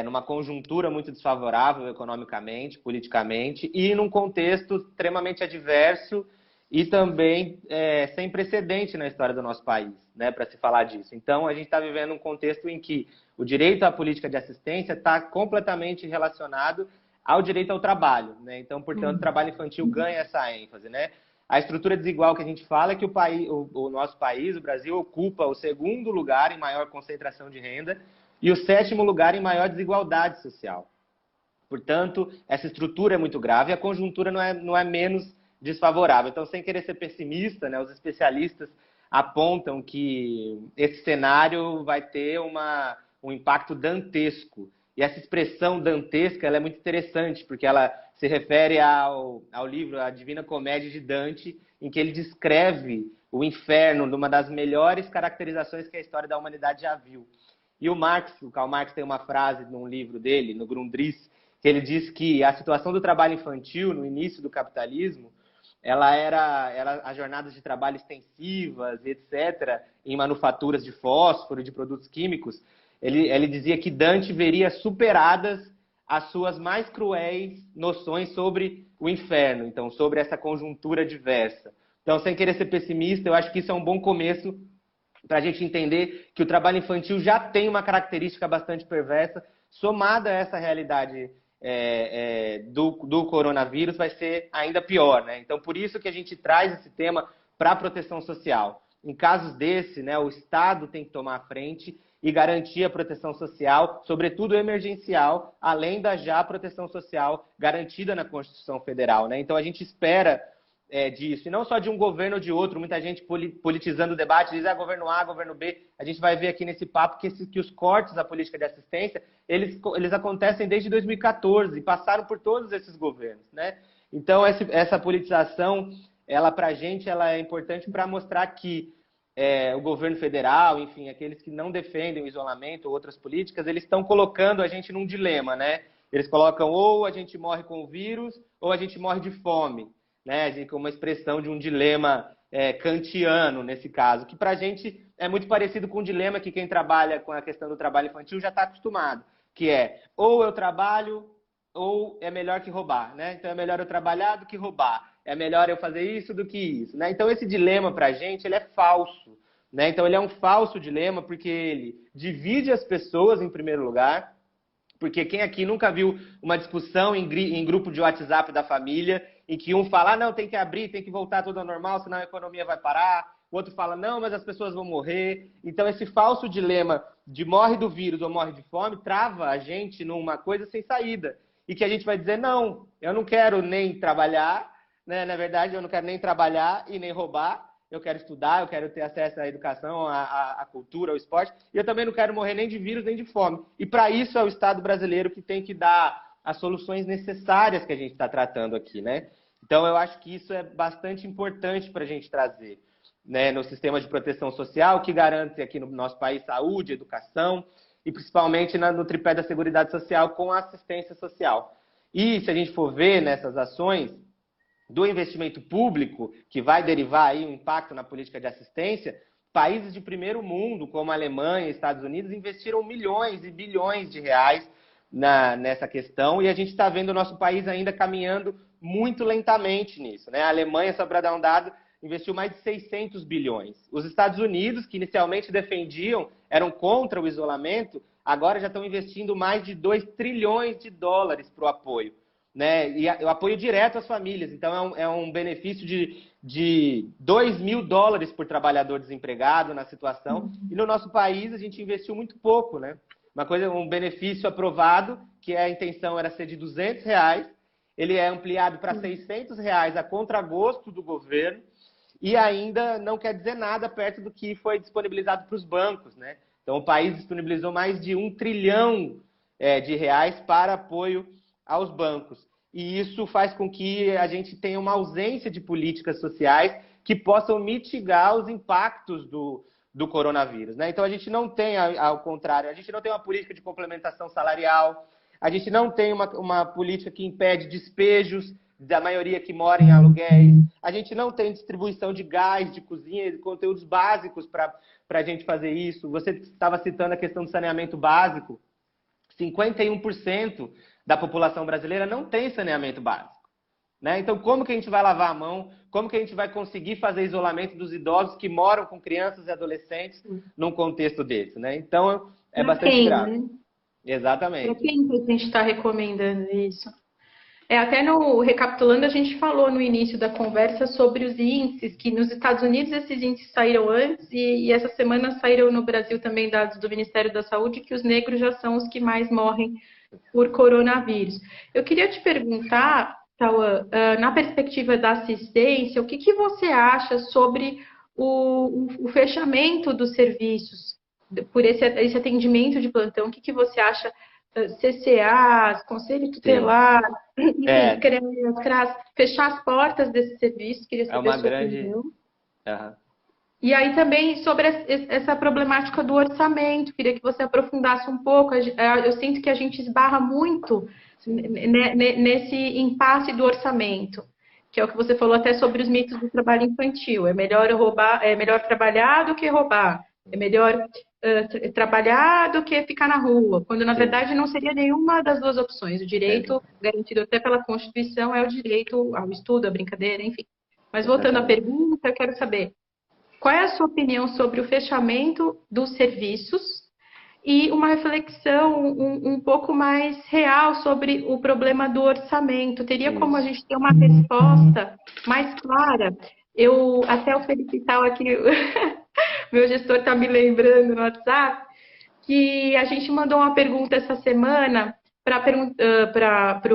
numa conjuntura muito desfavorável economicamente, politicamente, e num contexto extremamente adverso e também sem precedente na história do nosso país, né, para se falar disso. Então, a gente está vivendo um contexto em que o direito à política de assistência está completamente relacionado ao direito ao trabalho, né? Então, portanto, o trabalho infantil ganha essa ênfase, né? A estrutura desigual que a gente fala é que o nosso país, o Brasil, ocupa o segundo lugar em maior concentração de renda e o sétimo lugar em maior desigualdade social. Portanto, essa estrutura é muito grave e a conjuntura não é menos desfavorável. Então, sem querer ser pessimista, né, os especialistas apontam que esse cenário vai ter um impacto dantesco. E essa expressão dantesca ela é muito interessante, porque ela se refere ao livro A Divina Comédia de Dante, em que ele descreve o inferno numa das melhores caracterizações que a história da humanidade já viu. E o Karl Marx tem uma frase num livro dele, no Grundrisse, que ele diz que a situação do trabalho infantil no início do capitalismo, ela era as jornadas de trabalho extensivas, etc., em manufaturas de fósforo, de produtos químicos. Ele dizia que Dante veria superadas as suas mais cruéis noções sobre o inferno, então, sobre essa conjuntura diversa. Então, sem querer ser pessimista, eu acho que isso é um bom começo para a gente entender que o trabalho infantil já tem uma característica bastante perversa, somada a essa realidade do coronavírus, vai ser ainda pior, né? Então, por isso que a gente traz esse tema para a proteção social. Em casos desse, né, o Estado tem que tomar a frente e garantir a proteção social, sobretudo emergencial, além da já proteção social garantida na Constituição Federal, né? Então, a gente espera disso, e não só de um governo ou de outro, muita gente politizando o debate, diz governo A, governo B, a gente vai ver aqui nesse papo que os cortes à política de assistência, eles acontecem desde 2014, e passaram por todos esses governos, né? Então, essa politização, ela pra gente, ela é importante para mostrar que o governo federal, enfim, aqueles que não defendem o isolamento ou outras políticas, eles estão colocando a gente num dilema, né? Eles colocam ou a gente morre com o vírus, ou a gente morre de fome, né, com uma expressão de um dilema kantiano, nesse caso, que para a gente é muito parecido com o dilema que quem trabalha com a questão do trabalho infantil já está acostumado, que é ou eu trabalho ou é melhor que roubar, né? Então é melhor eu trabalhar do que roubar, é melhor eu fazer isso do que isso, né? Então esse dilema para a gente ele é falso, né? Então ele é um falso dilema porque ele divide as pessoas em primeiro lugar, porque quem aqui nunca viu uma discussão em grupo de WhatsApp da família, em que um fala, não, tem que abrir, tem que voltar tudo ao normal, senão a economia vai parar. O outro fala, não, mas as pessoas vão morrer. Então, esse falso dilema de morre do vírus ou morre de fome trava a gente numa coisa sem saída. E que a gente vai dizer, não, eu não quero nem trabalhar, né? Na verdade, eu não quero nem trabalhar e nem roubar. Eu quero estudar, eu quero ter acesso à educação, à cultura, ao esporte, e eu também não quero morrer nem de vírus, nem de fome. E para isso é o Estado brasileiro que tem que dar as soluções necessárias que a gente está tratando aqui, né? Então, eu acho que isso é bastante importante para a gente trazer, né, no sistema de proteção social, que garante aqui no nosso país saúde, educação, e principalmente no tripé da Seguridade Social com a assistência social. E se a gente for ver nessas ações, do investimento público, que vai derivar aí um impacto na política de assistência, países de primeiro mundo, como a Alemanha e Estados Unidos, investiram milhões e bilhões de reais nessa questão, e a gente está vendo o nosso país ainda caminhando muito lentamente nisso, né? A Alemanha, só para dar um dado, investiu mais de 600 bilhões. Os Estados Unidos, que inicialmente eram contra o isolamento, agora já estão investindo mais de 2 trilhões de dólares para o apoio, né? E o apoio direto às famílias. Então, é um benefício de 2 mil dólares por trabalhador desempregado na situação. E no nosso país, a gente investiu muito pouco, né? Um benefício aprovado, que a intenção era ser de R$ 200, ele é ampliado para R$ 600 a contragosto do governo. e ainda não quer dizer nada perto do que foi disponibilizado para os bancos, né? Então, o país disponibilizou mais de 1 trilhão de reais para apoio aos bancos. E isso faz com que a gente tenha uma ausência de políticas sociais que possam mitigar os impactos do coronavírus, né? Então, a gente não tem, ao contrário, a gente não tem uma política de complementação salarial, a gente não tem uma política que impede despejos da maioria que mora em aluguéis, a gente não tem distribuição de gás, de cozinha, de conteúdos básicos para a gente fazer isso. Você estava citando a questão do saneamento básico. 51% da população brasileira não tem saneamento básico, né? Então, como que a gente vai lavar a mão? Como que a gente vai conseguir fazer isolamento dos idosos que moram com crianças e adolescentes num contexto desse, né? Então, é bastante grave. Né? Exatamente. Para quem que a gente está recomendando isso? Até no recapitulando, a gente falou no início da conversa sobre os índices, que nos Estados Unidos esses índices saíram antes e essa semana saíram no Brasil também dados do Ministério da Saúde, que os negros já são os que mais morrem por coronavírus. Eu queria te perguntar, Tauan, na perspectiva da assistência, o que você acha sobre o fechamento dos serviços por esse atendimento de plantão? O que você acha? CCA, Conselho Tutelar, CRAS, fechar as portas desse serviço, queria saber a sua opinião. E aí também sobre essa problemática do orçamento, queria que você aprofundasse um pouco. Eu sinto que a gente esbarra muito nesse impasse do orçamento, que é o que você falou até sobre os mitos do trabalho infantil. É melhor trabalhar do que roubar. É melhor trabalhar do que ficar na rua, quando na verdade não seria nenhuma das duas opções. O direito garantido até pela Constituição é o direito ao estudo, à brincadeira, enfim. Mas voltando à pergunta, eu quero saber qual é a sua opinião sobre o fechamento dos serviços e uma reflexão um pouco mais real sobre o problema do orçamento. Teria como a gente ter uma resposta mais clara? Até o Felipe Tal aqui... Meu gestor está me lembrando no WhatsApp que a gente mandou uma pergunta essa semana para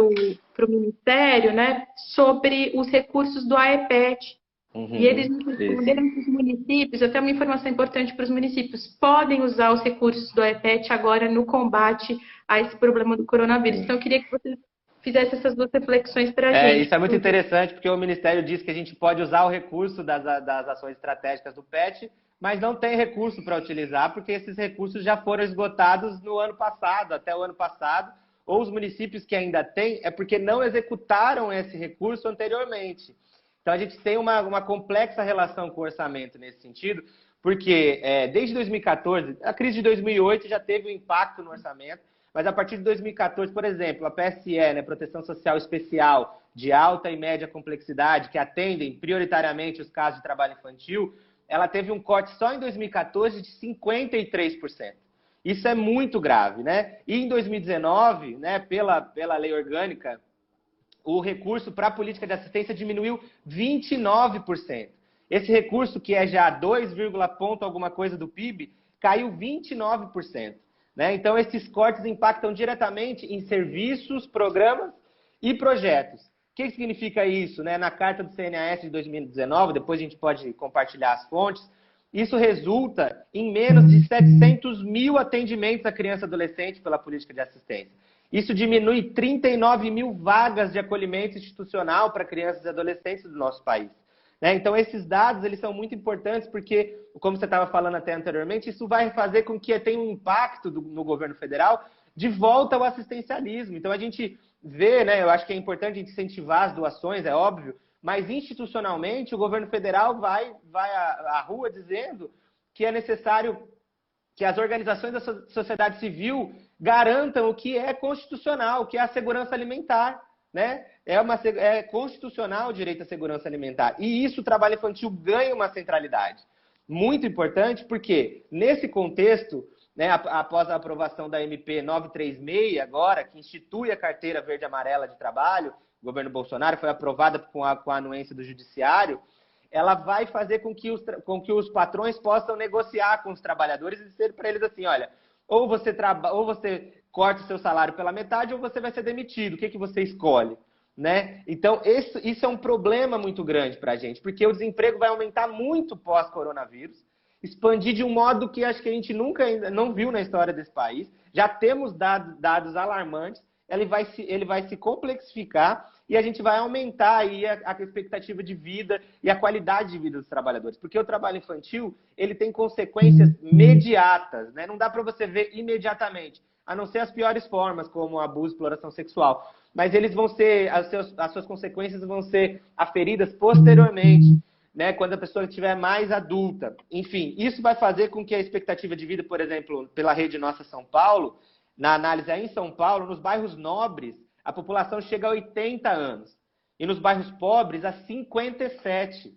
o Ministério, né, sobre os recursos do AEPET. E eles nos responderam que os municípios, até uma informação importante para os municípios, podem usar os recursos do AEPET agora no combate a esse problema do coronavírus. Então, eu queria que você fizesse essas duas reflexões para a gente. Isso é muito interessante, porque o Ministério diz que a gente pode usar o recurso das ações estratégicas do PET, mas não tem recurso para utilizar, porque esses recursos já foram esgotados no ano passado, até o ano passado, ou os municípios que ainda têm, é porque não executaram esse recurso anteriormente. Então, a gente tem uma complexa relação com o orçamento nesse sentido, porque desde 2014, a crise de 2008 já teve um impacto no orçamento, mas a partir de 2014, por exemplo, a PSE, né, Proteção Social Especial, de alta e média complexidade, que atendem prioritariamente os casos de trabalho infantil, ela teve um corte só em 2014 de 53%. Isso é muito grave, né? E em 2019, né, pela lei orgânica, o recurso para a política de assistência diminuiu 29%. Esse recurso, que é já 2, ponto alguma coisa do PIB, caiu 29%. Né? Então, esses cortes impactam diretamente em serviços, programas e projetos. O que significa isso? Né? Na carta do CNAS de 2019, depois a gente pode compartilhar as fontes, isso resulta em menos de 700 mil atendimentos a criança e adolescente pela política de assistência. Isso diminui 39 mil vagas de acolhimento institucional para crianças e adolescentes do nosso país. Né? Então, esses dados eles são muito importantes porque, como você estava falando até anteriormente, isso vai fazer com que tenha um impacto no governo federal de volta ao assistencialismo. Então, a gente vê, né, eu acho que é importante a gente incentivar as doações, é óbvio, mas institucionalmente o governo federal vai à rua dizendo que é necessário que as organizações da sociedade civil garantam o que é constitucional, que é a segurança alimentar, né? É constitucional o direito à segurança alimentar. E isso o trabalho infantil ganha uma centralidade. Muito importante porque, nesse contexto, né, após a aprovação da MP 936, agora, que institui a carteira verde e amarela de trabalho, o governo Bolsonaro foi aprovada com a anuência do Judiciário, ela vai fazer com que os patrões possam negociar com os trabalhadores e dizer para eles assim, olha, ou você corta o seu salário pela metade ou você vai ser demitido, o que você escolhe? né? Então, isso é um problema muito grande para a gente, porque o desemprego vai aumentar muito pós-coronavírus, expandir de um modo que acho que a gente nunca ainda não viu na história desse país. Já temos dados alarmantes, ele vai se complexificar e a gente vai aumentar aí a expectativa de vida e a qualidade de vida dos trabalhadores. Porque o trabalho infantil, ele tem consequências imediatas, né? Não dá para você ver imediatamente, a não ser as piores formas, como abuso e exploração sexual. Mas eles vão ser, as suas consequências vão ser aferidas posteriormente, né? Quando a pessoa estiver mais adulta. Enfim, isso vai fazer com que a expectativa de vida, por exemplo, pela rede Nossa São Paulo, na análise aí em São Paulo, nos bairros nobres, a população chega a 80 anos. E nos bairros pobres, a 57.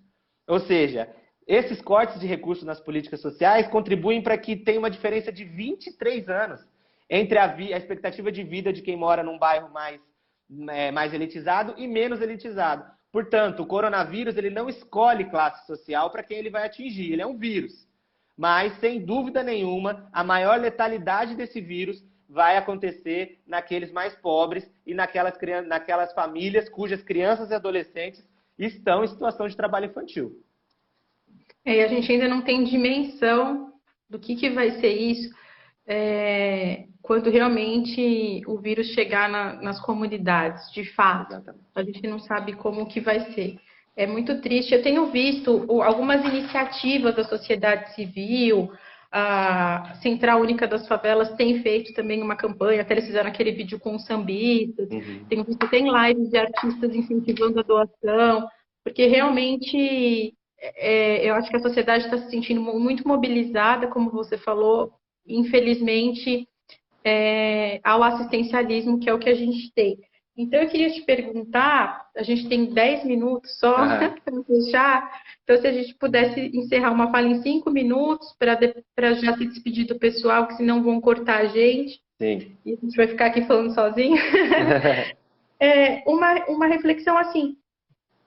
Ou seja, esses cortes de recursos nas políticas sociais contribuem para que tenha uma diferença de 23 anos entre a expectativa de vida de quem mora num bairro mais elitizado e menos elitizado. Portanto, o coronavírus ele não escolhe classe social para quem ele vai atingir, ele é um vírus. Mas, sem dúvida nenhuma, a maior letalidade desse vírus vai acontecer naqueles mais pobres e naquelas famílias cujas crianças e adolescentes estão em situação de trabalho infantil. E a gente ainda não tem dimensão do que vai ser isso quando realmente o vírus chegar nas comunidades, de fato. Exatamente. A gente não sabe como que vai ser. É muito triste. Eu tenho visto algumas iniciativas da sociedade civil, a Central Única das Favelas tem feito também uma campanha, até eles fizeram aquele vídeo com os sambistas, tenho visto, tem lives de artistas incentivando a doação, porque realmente eu acho que a sociedade está se sentindo muito mobilizada, como você falou, infelizmente, ao assistencialismo, que é o que a gente tem. Então, eu queria te perguntar, a gente tem 10 minutos só para fechar, então se a gente pudesse encerrar uma fala em 5 minutos para já se despedir do pessoal, que senão vão cortar a gente. Sim. E a gente vai ficar aqui falando sozinho. Uma reflexão assim,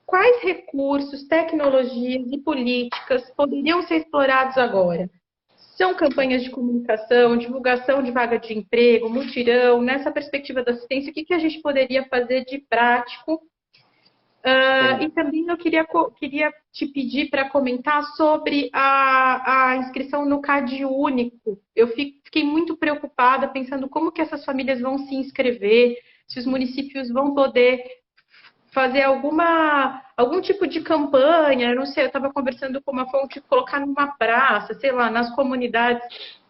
quais recursos, tecnologias e políticas poderiam ser explorados agora? São campanhas de comunicação, divulgação de vaga de emprego, mutirão, nessa perspectiva da assistência, o que a gente poderia fazer de prático? E também eu queria te pedir para comentar sobre a inscrição no CAD único. Eu fiquei muito preocupada pensando como que essas famílias vão se inscrever, se os municípios vão poder fazer algum tipo de campanha, eu não sei, eu estava conversando com uma fonte, colocar numa praça, sei lá, nas comunidades,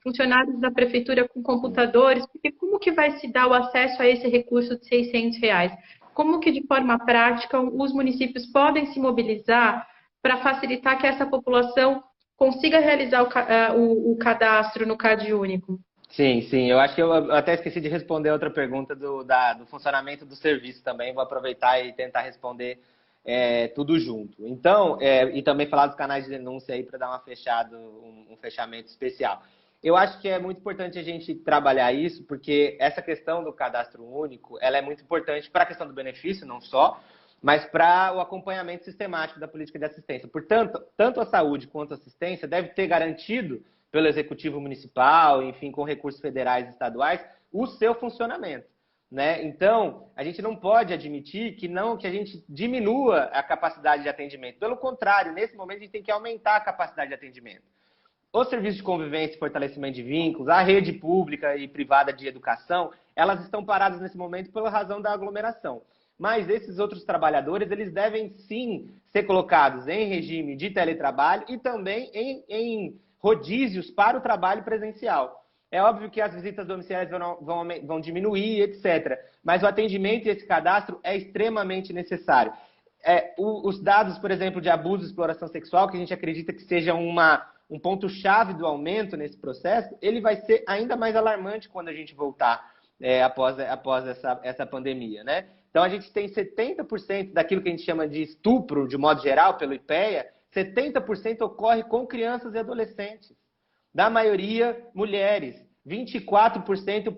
funcionários da prefeitura com computadores, porque como que vai se dar o acesso a esse recurso de R$600? Como que, de forma prática, os municípios podem se mobilizar para facilitar que essa população consiga realizar o cadastro no CAD único? Sim, sim. Eu acho que eu até esqueci de responder outra pergunta do funcionamento do serviço também. Vou aproveitar e tentar responder tudo junto. Então, e também falar dos canais de denúncia aí para dar um fechamento especial. Eu acho que é muito importante a gente trabalhar isso, porque essa questão do cadastro único, ela é muito importante para a questão do benefício, não só, mas para o acompanhamento sistemático da política de assistência. Portanto, tanto a saúde quanto a assistência deve ter garantido pelo Executivo Municipal, enfim, com recursos federais e estaduais, o seu funcionamento, né? Então, a gente não pode admitir que a gente diminua a capacidade de atendimento. Pelo contrário, nesse momento a gente tem que aumentar a capacidade de atendimento. Os serviços de convivência e fortalecimento de vínculos, a rede pública e privada de educação, elas estão paradas nesse momento pela razão da aglomeração. Mas esses outros trabalhadores, eles devem sim ser colocados em regime de teletrabalho e também em rodízios para o trabalho presencial. É óbvio que as visitas domiciliares vão diminuir, etc. Mas o atendimento e esse cadastro é extremamente necessário. Os dados, por exemplo, de abuso e exploração sexual, que a gente acredita que seja um ponto-chave do aumento nesse processo, ele vai ser ainda mais alarmante quando a gente voltar após essa pandemia, né? Então, a gente tem 70% daquilo que a gente chama de estupro, de modo geral, pelo IPEA, 70% ocorre com crianças e adolescentes. Da maioria, mulheres. 24%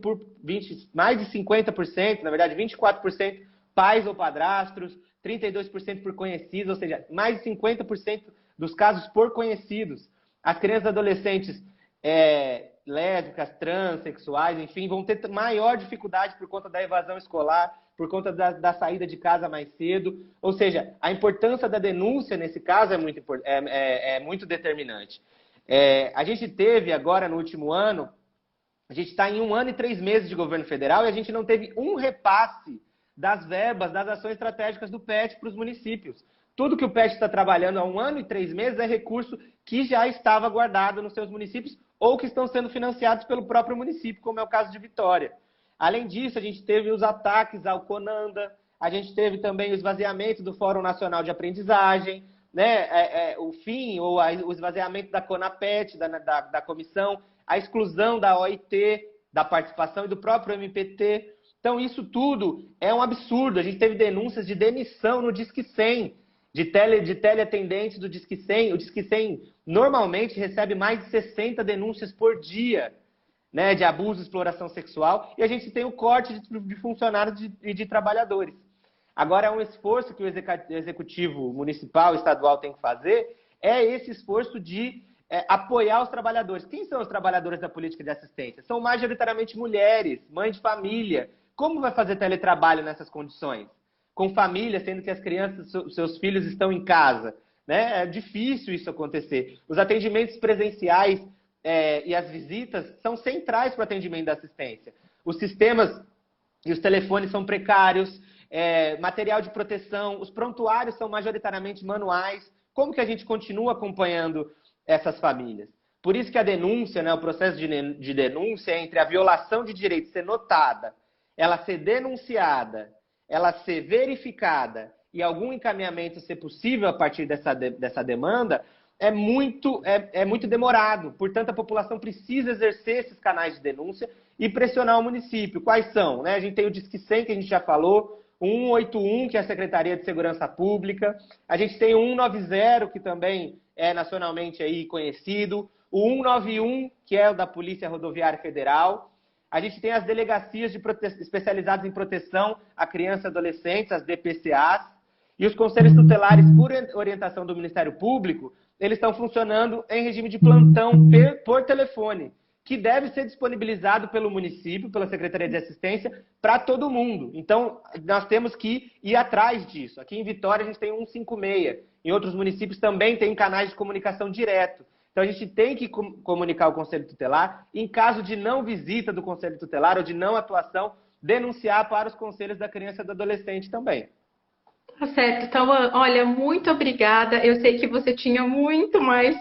mais de 50%, na verdade, 24% pais ou padrastros, 32% por conhecidos, ou seja, mais de 50% dos casos por conhecidos. As crianças e adolescentes lésbicas, transexuais, enfim, vão ter maior dificuldade por conta da evasão escolar, por conta da saída de casa mais cedo. Ou seja, a importância da denúncia nesse caso é muito determinante. A gente teve agora, no último ano, a gente está em 1 ano e 3 meses de governo federal e a gente não teve um repasse das verbas, das ações estratégicas do PET para os municípios. Tudo que o PET está trabalhando há 1 ano e 3 meses é recurso que já estava guardado nos seus municípios ou que estão sendo financiados pelo próprio município, como é o caso de Vitória. Além disso, a gente teve os ataques ao CONANDA, a gente teve também o esvaziamento do Fórum Nacional de Aprendizagem, né? O fim ou o esvaziamento da CONAPET, da comissão, a exclusão da OIT, da participação e do próprio MPT. Então, isso tudo é um absurdo. A gente teve denúncias de demissão no Disque 100, de teleatendentes do Disque 100. O Disque 100 normalmente recebe mais de 60 denúncias por dia, né, de abuso e exploração sexual, e a gente tem o corte de funcionários e de trabalhadores. Agora, é um esforço que o executivo municipal, estadual tem que fazer, é esse esforço de apoiar os trabalhadores. Quem são os trabalhadores da política de assistência? São majoritariamente mulheres, mães de família. Como vai fazer teletrabalho nessas condições? Com família, sendo que as crianças, seus filhos estão em casa, né? É difícil isso acontecer. Os atendimentos presenciais e as visitas são centrais para o atendimento da assistência. Os sistemas e os telefones são precários, material de proteção, os prontuários são majoritariamente manuais. Como que a gente continua acompanhando essas famílias? Por isso que a denúncia, né, o processo de denúncia entre a violação de direitos ser notada, ela ser denunciada, ela ser verificada e algum encaminhamento ser possível a partir dessa demanda, é muito demorado. Portanto, a população precisa exercer esses canais de denúncia e pressionar o município. Quais são? Né? A gente tem o Disque 100, que a gente já falou, o 181, que é a Secretaria de Segurança Pública, a gente tem o 190, que também é nacionalmente aí conhecido, o 191, que é o da Polícia Rodoviária Federal, a gente tem as delegacias especializadas em proteção a crianças e adolescentes, as DPCAs, e os conselhos tutelares, por orientação do Ministério Público, eles estão funcionando em regime de plantão por telefone, que deve ser disponibilizado pelo município, pela Secretaria de Assistência, para todo mundo. Então, nós temos que ir atrás disso. Aqui em Vitória, a gente tem 156. Em outros municípios também tem canais de comunicação direto. Então, a gente tem que comunicar o Conselho Tutelar. Em caso de não visita do Conselho Tutelar ou de não atuação, denunciar para os conselhos da criança e do adolescente também. Tá certo. Então, olha, muito obrigada. Eu sei que você tinha muito mais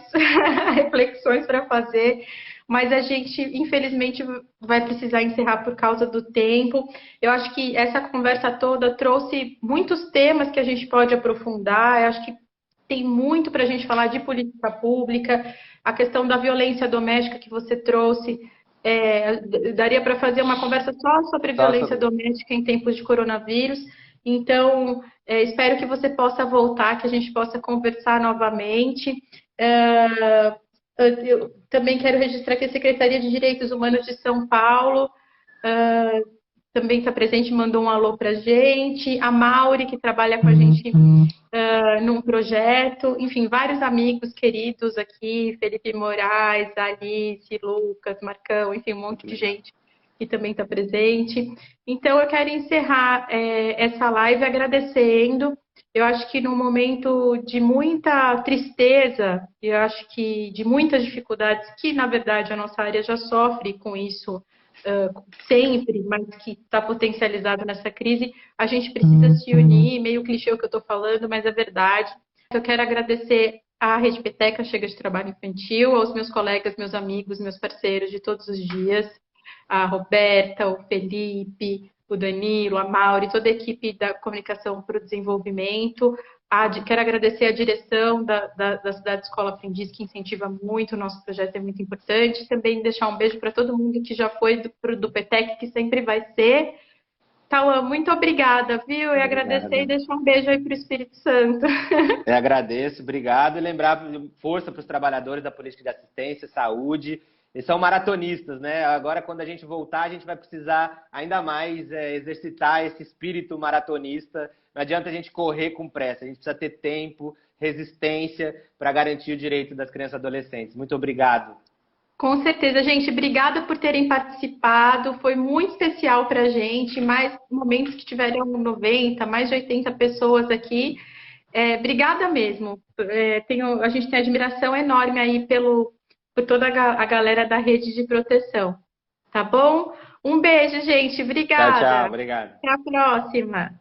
reflexões para fazer, mas a gente, infelizmente, vai precisar encerrar por causa do tempo. Eu acho que essa conversa toda trouxe muitos temas que a gente pode aprofundar. Eu acho que tem muito para a gente falar de política pública, a questão da violência doméstica que você trouxe. Daria para fazer uma conversa só sobre violência doméstica em tempos de coronavírus. Então, espero que você possa voltar, que a gente possa conversar novamente. Eu também quero registrar que a Secretaria de Direitos Humanos de São Paulo também está presente, mandou um alô para a gente. A Mauri, que trabalha com a gente num projeto. Enfim, vários amigos queridos aqui, Felipe Moraes, Alice, Lucas, Marcão, enfim, um monte de gente que também está presente. Então, eu quero encerrar essa live agradecendo. Eu acho que num momento de muita tristeza, eu acho que de muitas dificuldades, que na verdade a nossa área já sofre com isso sempre, mas que está potencializado nessa crise, a gente precisa se unir, meio clichê o que eu estou falando, mas é verdade. Eu quero agradecer à Rede Peteca Chega de Trabalho Infantil, aos meus colegas, meus amigos, meus parceiros de todos os dias, a Roberta, o Felipe, o Danilo, a Mauri, toda a equipe da Comunicação para o Desenvolvimento. Quero agradecer a direção da Cidade Escola Aprendiz, que incentiva muito, o nosso projeto é muito importante. Também deixar um beijo para todo mundo que já foi do PETEC, que sempre vai ser. Tauan, muito obrigada, viu? E agradecer e deixar um beijo aí para o Espírito Santo. Eu agradeço, obrigado. E lembrar, força para os trabalhadores da política de assistência, saúde. Eles são maratonistas, né? Agora, quando a gente voltar, a gente vai precisar ainda mais exercitar esse espírito maratonista. Não adianta a gente correr com pressa, a gente precisa ter tempo, resistência para garantir o direito das crianças e adolescentes. Muito obrigado. Com certeza, gente. Obrigada por terem participado. Foi muito especial para a gente. Mais momentos que tiveram 90, mais de 80 pessoas aqui. Obrigada mesmo. A gente tem admiração enorme aí por toda a galera da rede de proteção. Tá bom? Um beijo, gente. Tchau, tchau. Obrigada. Obrigado. Até a próxima.